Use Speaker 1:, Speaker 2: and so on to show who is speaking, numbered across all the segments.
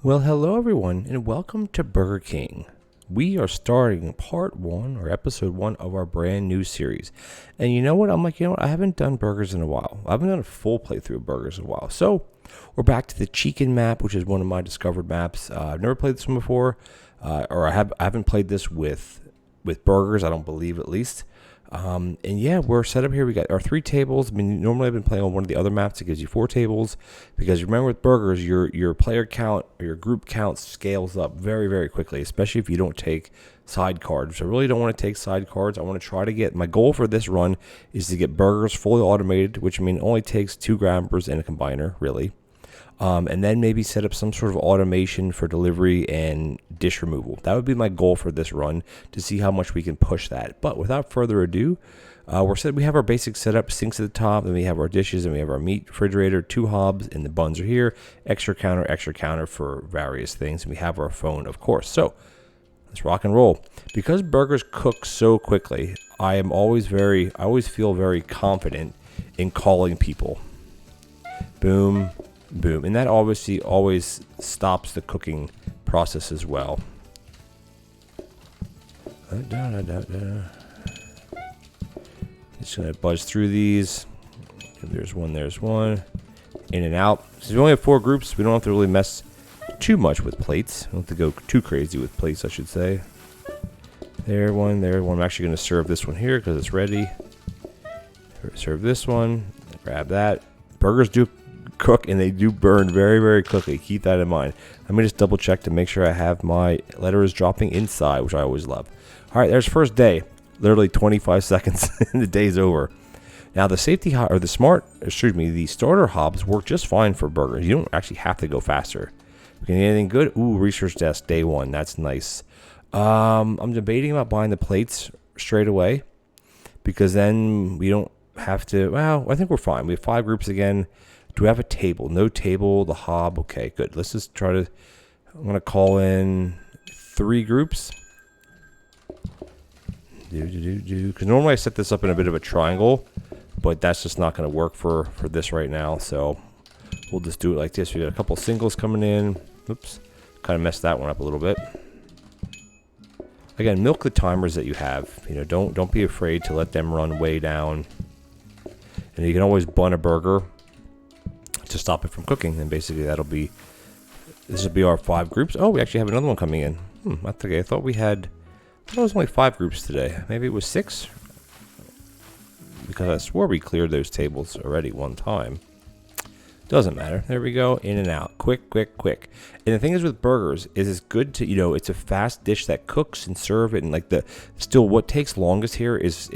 Speaker 1: Well, hello everyone, and welcome to Burger King. We are starting part one or episode one of our brand new series. And you know what? I haven't done burgers in a while. I haven't done a full playthrough of burgers in a while. So we're back to the chicken map, which is one of my discovered maps. I've never played this one before, or I haven't played this with burgers. I don't believe, at least. And yeah, we're set up here. We got our 3 tables. I mean, normally I've been playing on one of the other maps that gives you 4 tables, because remember with burgers, your player count or your group count scales up very, very quickly, especially if you don't take side cards. So I really don't want to take side cards. I want to try to get, my goal for this run is to get burgers fully automated, which only takes 2 grabbers and a combiner, really. And then maybe set up some sort of automation for delivery and dish removal. That would be my goal for this run, to see how much we can push that. But without further ado, we have our basic setup: sinks at the top, then we have our dishes, and we have our meat refrigerator, 2 hobs, and the buns are here. Extra counter for various things, and we have our phone, of course. So let's rock and roll. Because burgers cook so quickly, I always feel very confident in calling people. Boom. Boom. And that obviously always stops the cooking process as well. Just going to buzz through these. There's one. In and out. Since we only have 4 groups, we don't have to really mess too much with plates. We don't have to go too crazy with plates, I should say. There one. I'm actually going to serve this one here because it's ready. Serve this one. Grab that. Burgers do cook, and they do burn very, very quickly. Keep that in mind. Let me just double check to make sure I have my letters dropping inside, which I always love. All right, there's first day. Literally 25 seconds and the day's over. Now the the starter hobs work just fine for burgers. You don't actually have to go faster. Can you get anything good? Ooh, research desk day 1. That's nice. I'm debating about buying the plates straight away, because then we don't have to. Well, I think we're fine. We have 5 groups again. Do we have a table? No table. The hob. Okay, good. Let's just try to. I'm gonna call in 3 groups. Because normally I set this up in a bit of a triangle, but that's just not gonna work for this right now. So we'll just do it like this. We got a couple singles coming in. Oops, kind of messed that one up a little bit. Again, milk the timers that you have. Don't be afraid to let them run way down. And you can always bun a burger to stop it from cooking, and basically this will be our 5 groups. Oh, we actually have another one coming in. That's okay. I thought it was only 5 groups today. Maybe it was 6, because I swore we cleared those tables already one time. Doesn't matter. There we go. In and out. Quick. And the thing is with burgers is it's good to, it's a fast dish that cooks and serve it, and what takes longest here is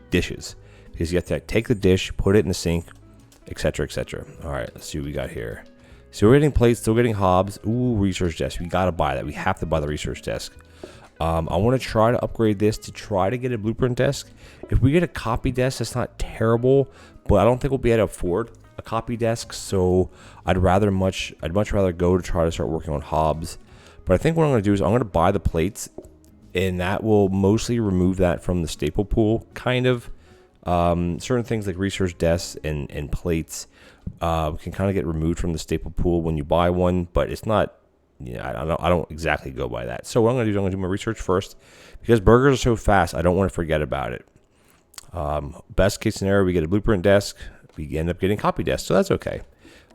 Speaker 1: dishes, because you have to take the dish, put it in the sink, etc. All right, let's see what we got here. So we're getting plates, still getting hobs. Ooh, research desk. We got to buy that. We have to buy the research desk. I want to try to upgrade this to try to get a blueprint desk. If we get a copy desk, that's not terrible, but I don't think we'll be able to afford a copy desk. So I'd much rather go to try to start working on hobs. But I think what I'm going to do is I'm going to buy the plates, and that will mostly remove that from the staple pool, kind of. Certain things like research desks and plates can kind of get removed from the staple pool when you buy one, but it's not. I don't exactly go by that. So what I'm going to do is I'm going to do my research first, because burgers are so fast. I don't want to forget about it. Best case scenario, we get a blueprint desk. We end up getting copy desk, so that's okay.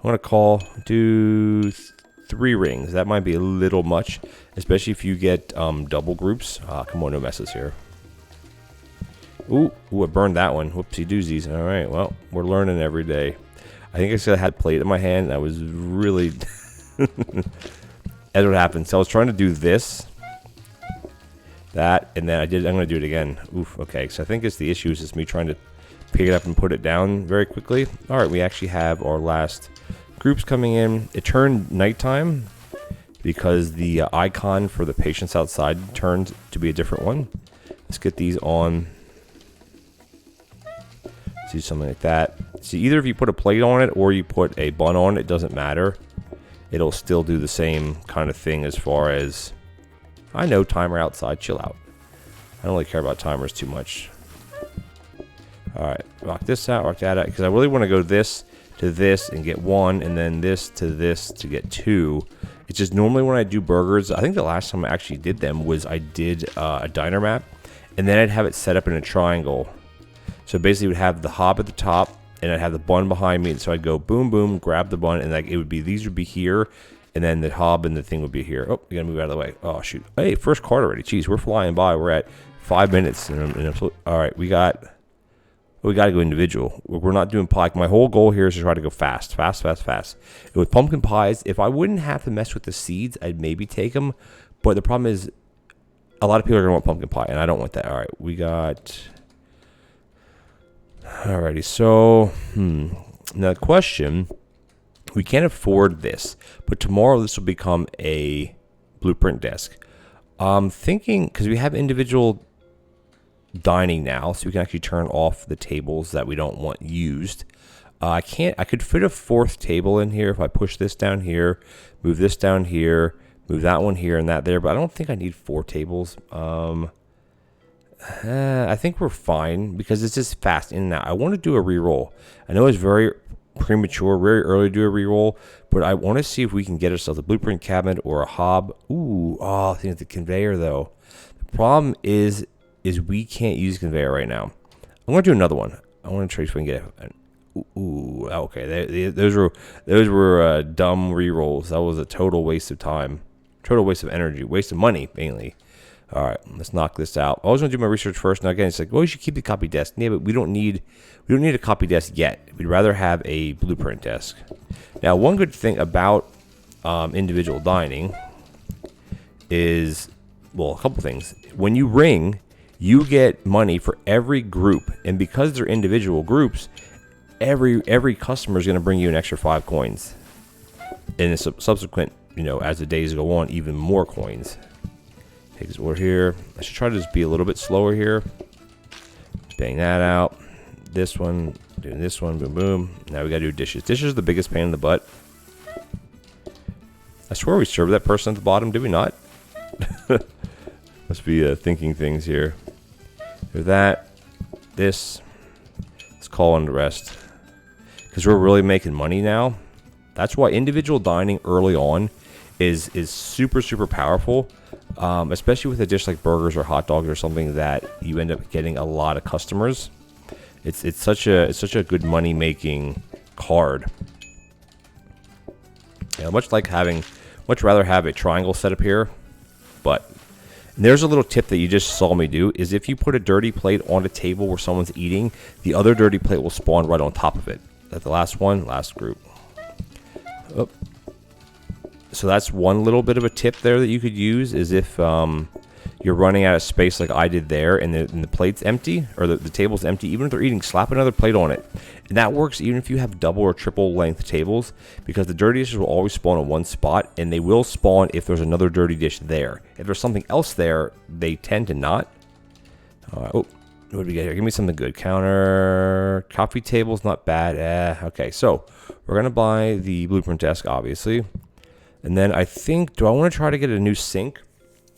Speaker 1: I'm going to do 3 rings. That might be a little much, especially if you get double groups. Come on, no messes here. Ooh, I burned that one. Whoopsie doozies. All right, well, we're learning every day. I think I said I had plate in my hand, and I was really. That's what happened. So I was trying to do this, that, and then I'm going to do it again. Oof. Okay. So I think the issue is just me trying to pick it up and put it down very quickly. All right. We actually have our last groups coming in. It turned nighttime because the icon for the patients outside turned to be a different one. Let's get these on. See something like that. See, either if you put a plate on it or you put a bun on it, it doesn't matter. It'll still do the same kind of thing as far as, I know, timer outside, chill out. I don't really care about timers too much. All right, rock this out, rock that out, because I really want to go this to this and get 1, and then this to get 2. It's just normally when I do burgers, I think the last time I actually did them was I did a diner map, and then I'd have it set up in a triangle. So basically, would have the hob at the top, and I'd have the bun behind me. And so I'd go boom, boom, grab the bun, and like it would be, these would be here, and then the hob and the thing would be here. Oh, you gotta move out of the way. Oh shoot! Hey, first card already. Jeez, we're flying by. We're at 5 minutes, all right, we got to go individual. We're not doing pie. My whole goal here is to try to go fast. And with pumpkin pies, if I wouldn't have to mess with the seeds, I'd maybe take them. But the problem is, a lot of people are gonna want pumpkin pie, and I don't want that. All right, we got. Alrighty, so now the question, we can't afford this, but tomorrow this will become a blueprint desk. I'm thinking, because we have individual dining now, so we can actually turn off the tables that we don't want used. I could fit a 4th table in here if I push this down here, move this down here, move that one here and that there, but I don't think I need 4 tables. I think we're fine because it's just fast in and out. I want to do a re-roll. I know it's very premature, very early to do a re-roll, but I want to see if we can get ourselves a blueprint cabinet or a hob. Ooh, I think it's the conveyor though. The problem is we can't use conveyor right now. I'm going to do another one. I want to try if we can get ooh, okay. Those were dumb re-rolls. That was a total waste of time, total waste of energy, waste of money mainly. All right, let's knock this out. I was going to do my research first. Now again, it's like, well, you should keep the copy desk. Yeah, but we don't need a copy desk yet. We'd rather have a blueprint desk. Now, one good thing about individual dining is, well, a couple things. When you ring, you get money for every group, and because they're individual groups, every customer is going to bring you an extra 5 coins, and the subsequent, as the days go on, even more coins. Because we're here. I should try to just be a little bit slower here. Bang that out. This one, doing this one, boom, boom. Now we gotta do dishes. Dishes are the biggest pain in the butt. I swear we served that person at the bottom, did we not? Must be thinking things here. Do that, this. Let's call on the rest. Because we're really making money now. That's why individual dining early on is super, super powerful. Especially with a dish like burgers or hot dogs or something that you end up getting a lot of customers. It's such a good money making card. Yeah, much rather have a triangle set up here. But there's a little tip that you just saw me do, is if you put a dirty plate on a table where someone's eating, the other dirty plate will spawn right on top of it. That's the last group. Oh. So that's one little bit of a tip there that you could use, is if you're running out of space like I did there, and the plate's empty, or the table's empty, even if they're eating, slap another plate on it. And that works even if you have double or triple length tables, because the dirty dishes will always spawn in one spot, and they will spawn if there's another dirty dish there. If there's something else there, they tend to not. Oh, what do we get here? Give me something good. Counter, coffee table's not bad. Okay, so we're going to buy the blueprint desk, obviously. And then I think, do I want to try to get a new sink,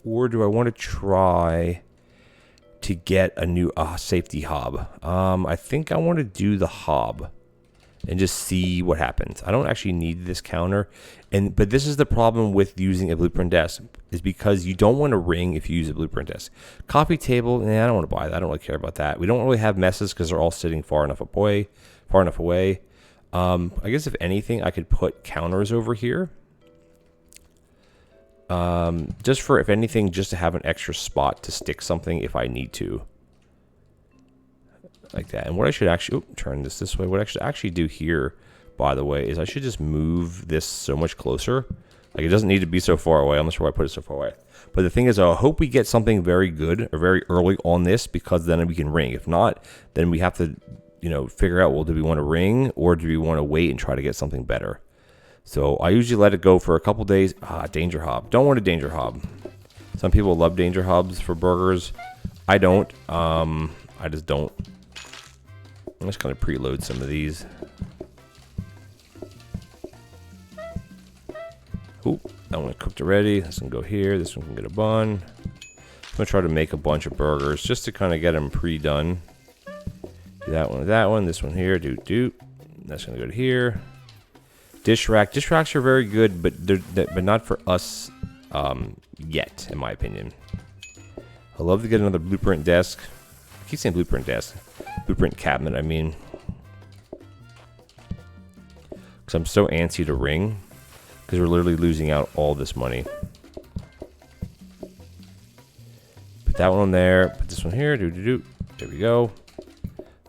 Speaker 1: or do I want to try to get a new safety hob? I think I want to do the hob and just see what happens. I don't actually need this counter, but this is the problem with using a blueprint desk, is because you don't want to ring if you use a blueprint desk. Coffee table, I don't want to buy that. I don't really care about that. We don't really have messes because they're all sitting far enough away. I guess if anything, I could put counters over here. Just for, if anything, just to have an extra spot to stick something if I need to. Like that. And what I should actually, turn this way. What I should actually do here, by the way, is I should just move this so much closer. Like, it doesn't need to be so far away. I'm not sure why I put it so far away. But the thing is, I hope we get something very good or very early on this, because then we can ring. If not, then we have to, figure out, well, do we want to ring, or do we want to wait and try to get something better? So I usually let it go for a couple days. Danger hob. Don't want a danger hob. Some people love danger hobs for burgers. I don't. I just don't. I'm just going to preload some of these. Ooh, that one cooked already. This one can go here. This one can get a bun. I'm going to try to make a bunch of burgers just to kind of get them pre-done. Do that one with that one. This one here. Do. That's gonna go to here. Dish rack. Dish racks are very good, but but not for us yet, in my opinion. I'd love to get another blueprint desk. I keep saying blueprint desk. Blueprint cabinet, I mean. Because I'm so antsy to ring. Because we're literally losing out all this money. Put that one on there. Put this one here. There we go.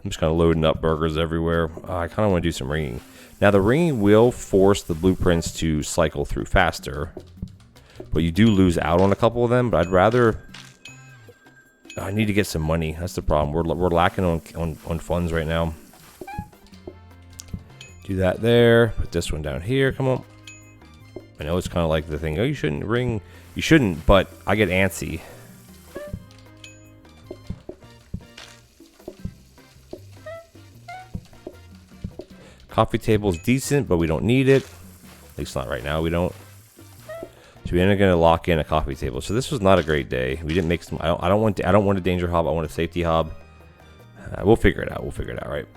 Speaker 1: I'm just kind of loading up burgers everywhere. I kind of want to do some ringing. Now, the ringing will force the blueprints to cycle through faster. But you do lose out on a couple of them. But I'd rather... I need to get some money. That's the problem. We're lacking on funds right now. Do that there. Put this one down here. Come on. I know it's kind of like the thing. Oh, you shouldn't ring. You shouldn't, but I get antsy. Coffee table's decent, but we don't need it. At least not right now. We don't. So we ended up going to lock in a coffee table. So this was not a great day. We didn't make some. I don't want a danger hob. I want a safety hob. We'll figure it out. We'll figure it out, right?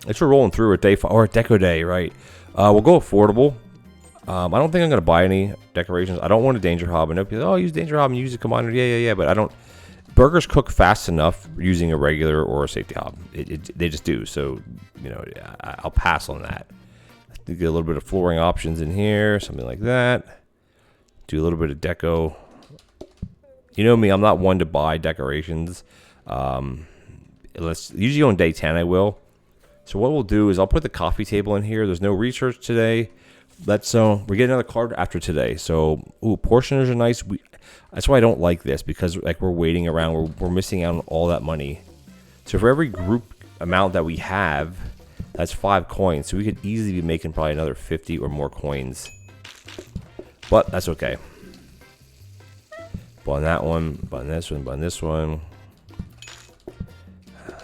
Speaker 1: It's we're rolling through a day or a deco day, right? We'll go affordable. I don't think I'm going to buy any decorations. I don't want a danger hob. I know people, oh, use danger hob and use a commander. Yeah. But I don't. Burgers cook fast enough using a regular or a safety hob. They just do. So, you know, I'll pass on that. Get a little bit of flooring options in here, something like that. Do a little bit of deco. You know me, I'm not one to buy decorations. Usually on day 10 I will. So what we'll do is I'll put the coffee table in here. There's no research today. We're getting another card after today. So, portioners are nice. That's why I don't like this, because like we're waiting around. We're missing out on all that money. So for every group amount that we have, that's 5 coins. So we could easily be making probably another 50 or more coins. But that's okay. Button that one, button this one, button this one.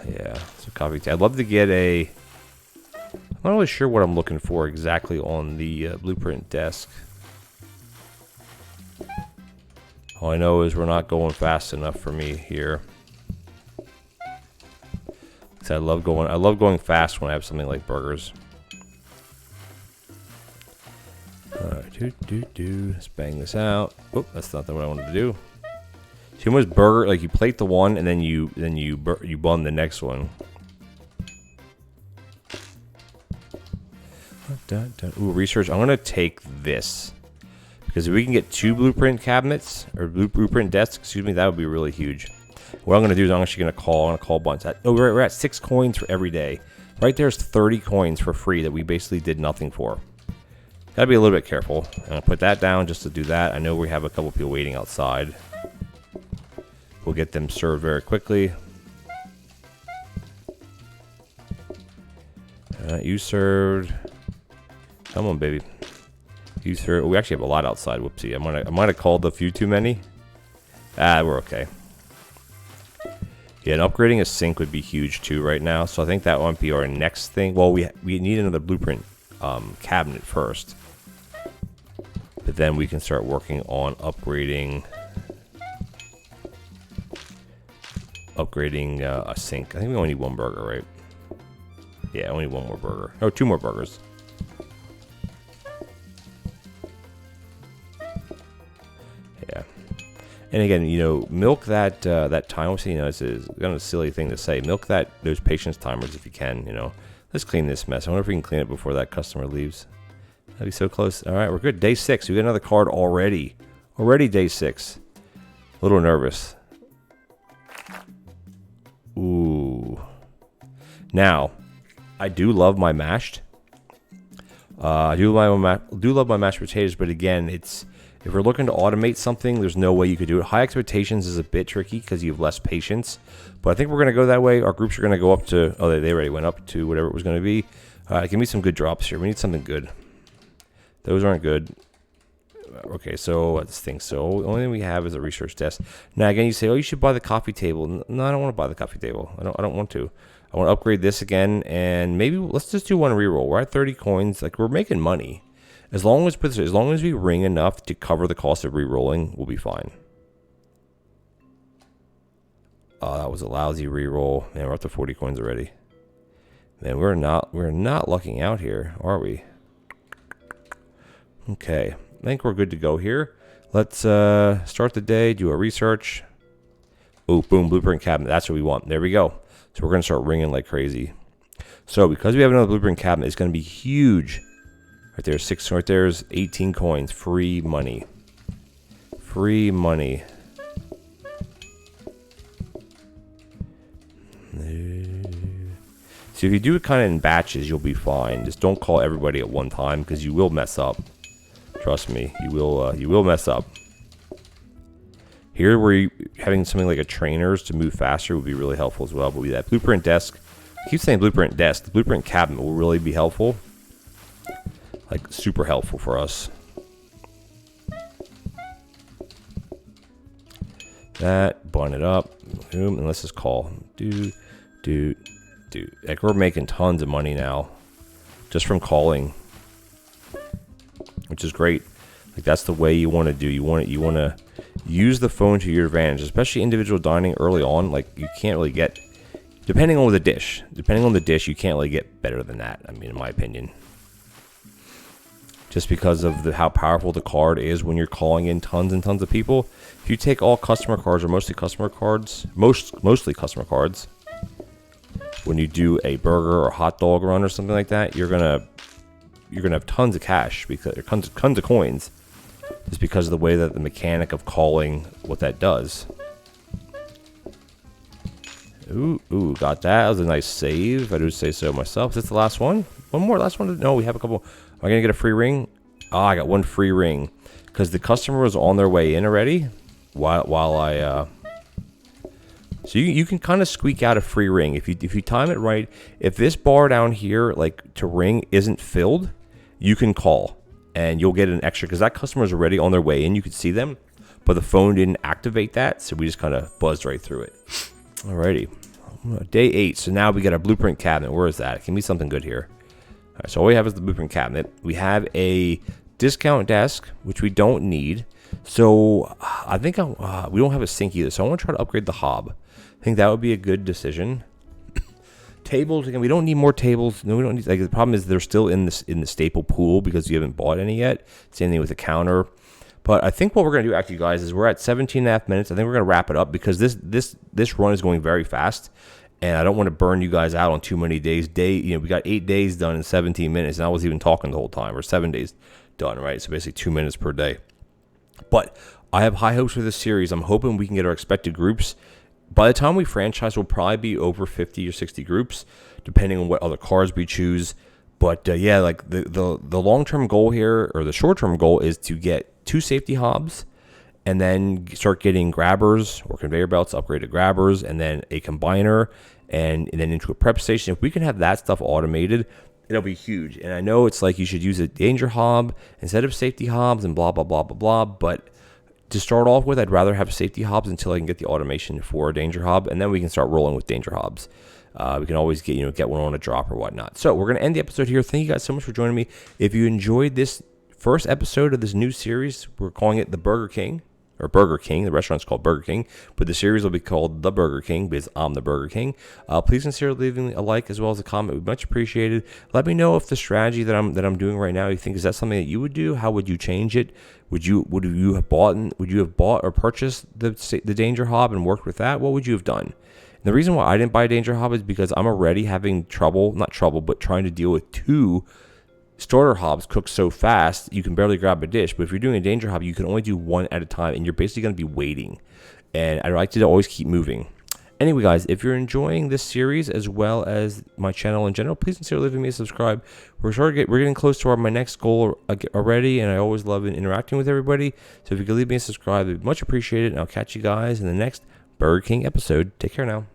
Speaker 1: Yeah, so coffee tea. I'd love to get a... I'm not really sure what I'm looking for exactly on the blueprint desk. All I know is we're not going fast enough for me here. I love going fast when I have something like burgers. Alright, let's bang this out. Oh, that's not what I wanted to do. So almost burger, like you plate the one and then you bun the next one. Ooh, research. I'm gonna take this because if we can get 2 blueprint cabinets or blueprint desks, excuse me, that would be really huge. What I'm gonna do is I'm actually gonna call bunch. Oh, we're at 6 coins for every day. Right there's 30 coins for free that we basically did nothing for. Gotta be a little bit careful. I'm gonna put that down just to do that. I know we have a couple people waiting outside. We'll get them served very quickly. You served. Come on, baby. You served. We actually have a lot outside. Whoopsie. I might have called a few too many. We're okay. Yeah, and upgrading a sink would be huge too right now. So I think that might be our next thing. Well, we need another blueprint cabinet first. But then we can start working on upgrading a sink. I think we only need 1 burger, right? Yeah, only 1 more burger. Oh, 2 more burgers. Yeah. And again, you know, milk that time. You know, it's kind of a silly thing to say. Milk those patience timers if you can. You know, let's clean this mess. I wonder if we can clean it before that customer leaves. That'd be so close. All right, we're good. Day 6. We got another card already. Already day 6. A little nervous. Ooh. Now, I do love my mashed. I do love my mashed potatoes, but again, if we're looking to automate something, there's no way you could do it. High expectations is a bit tricky because you have less patience, but I think we're going to go that way. Our groups are going to go up to, they already went up to whatever it was going to be. Give me some good drops here. We need something good. Those aren't good. Okay, so let's think. So the only thing we have is a research desk. Now again, you say, oh, you should buy the coffee table. No, I don't want to buy the coffee table. I don't want to. I want to upgrade this again, and maybe let's just do 1 reroll. We're at 30 coins. Like, we're making money. As long as we ring enough to cover the cost of rerolling, we'll be fine. Oh, that was a lousy reroll. Man, we're up to 40 coins already. Man, we're not lucking out here, are we? Okay, I think we're good to go here. Let's start the day, do a research. Oh, boom, blueprint cabinet. That's what we want. There we go. So we're going to start ringing like crazy. So because we have another blueprint cabinet, it's going to be huge. Right there, 6. Right there's 18 coins. Free money. Free money. So if you do it kind of in batches, you'll be fine. Just don't call everybody at one time because you will mess up. Trust me, you will mess up. Here, where you having something like a trainers to move faster would be really helpful as well. But with that blueprint desk, I keep saying blueprint desk. The blueprint cabinet will really be helpful, like super helpful for us. That, bun it up, boom, and let's just call. Dude. Like we're making tons of money now, just from calling, which is great. Like that's the way you want to do. You want to use the phone to your advantage, especially individual dining early on. Like you can't really get, depending on the dish, you can't really get better than that. I mean, in my opinion, just because of how powerful the card is when you're calling in tons and tons of people. If you take all customer cards or mostly customer cards, mostly customer cards, when you do a burger or hot dog run or something like that, you're gonna have tons of cash because tons of coins, just because of the way that the mechanic of calling what that does. Ooh, got that. That was a nice save. I do say so myself. Is this the last one? One more, last one? No, we have a couple. Am I gonna get a free ring? Oh, I got one free ring because the customer was on their way in already. While I so you can kind of squeak out a free ring if you time it right. If this bar down here, like to ring, isn't filled, you can call and you'll get an extra because that customer's already on their way in. You can see them, but the phone didn't activate that, so we just kind of buzzed right through it. Alrighty, day 8. So now we got our blueprint cabinet. Where is that? It can be something good here. All right, so all we have is the blueprint cabinet. We have a discount desk, which we don't need. So I think we don't have a sink either. So I want to try to upgrade the hob. I think that would be a good decision. Tables, again, we don't need more tables. No, we don't need. Like the problem is they're still in the staple pool because you haven't bought any yet. Same thing with the counter. But I think what we're gonna do actually, guys, is we're at 17.5 minutes. I think we're gonna wrap it up because this run is going very fast, and I don't want to burn you guys out on too many days. We got 8 days done in 17 minutes, and I was even talking the whole time, or 7 days done, right? So basically 2 minutes per day. But I have high hopes for this series. I'm hoping we can get our expected groups. By the time we franchise, we'll probably be over 50 or 60 groups, depending on what other cards we choose. But yeah, like the long-term goal here, or the short-term goal, is to get 2 safety hobs, and then start getting grabbers or conveyor belts, upgraded grabbers, and then a combiner, and then into a prep station. If we can have that stuff automated, it'll be huge. And I know it's like you should use a danger hob instead of safety hobs and blah, blah, blah, blah, blah. But to start off with, I'd rather have safety hobs until I can get the automation for a danger hob, and then we can start rolling with danger hobs. We can always get one on a drop or whatnot. So we're going to end the episode here. Thank you guys so much for joining me. If you enjoyed this first episode of this new series, we're calling it the Burger King. Or Burger King. The restaurant's called Burger King, but the series will be called The Burger King because I'm the Burger King. Please consider leaving a like as well as a comment. We'd much appreciated. Let me know if the strategy that I'm doing right now, you think, is that something that you would do? How would you change it? Would you have bought or purchased the Danger Hob and worked with that? What would you have done? And the reason why I didn't buy a Danger Hob is because I'm already having but trying to deal with 2 starter hobs cook so fast you can barely grab a dish. But if you're doing a danger hob, you can only do 1 at a time, and you're basically going to be waiting. And I like to always keep moving. Anyway, guys, if you're enjoying this series as well as my channel in general, please consider leaving me a subscribe. We're getting close to my next goal already, and I always love interacting with everybody. So if you could leave me a subscribe, it'd be much appreciated. And I'll catch you guys in the next Burger King episode. Take care now.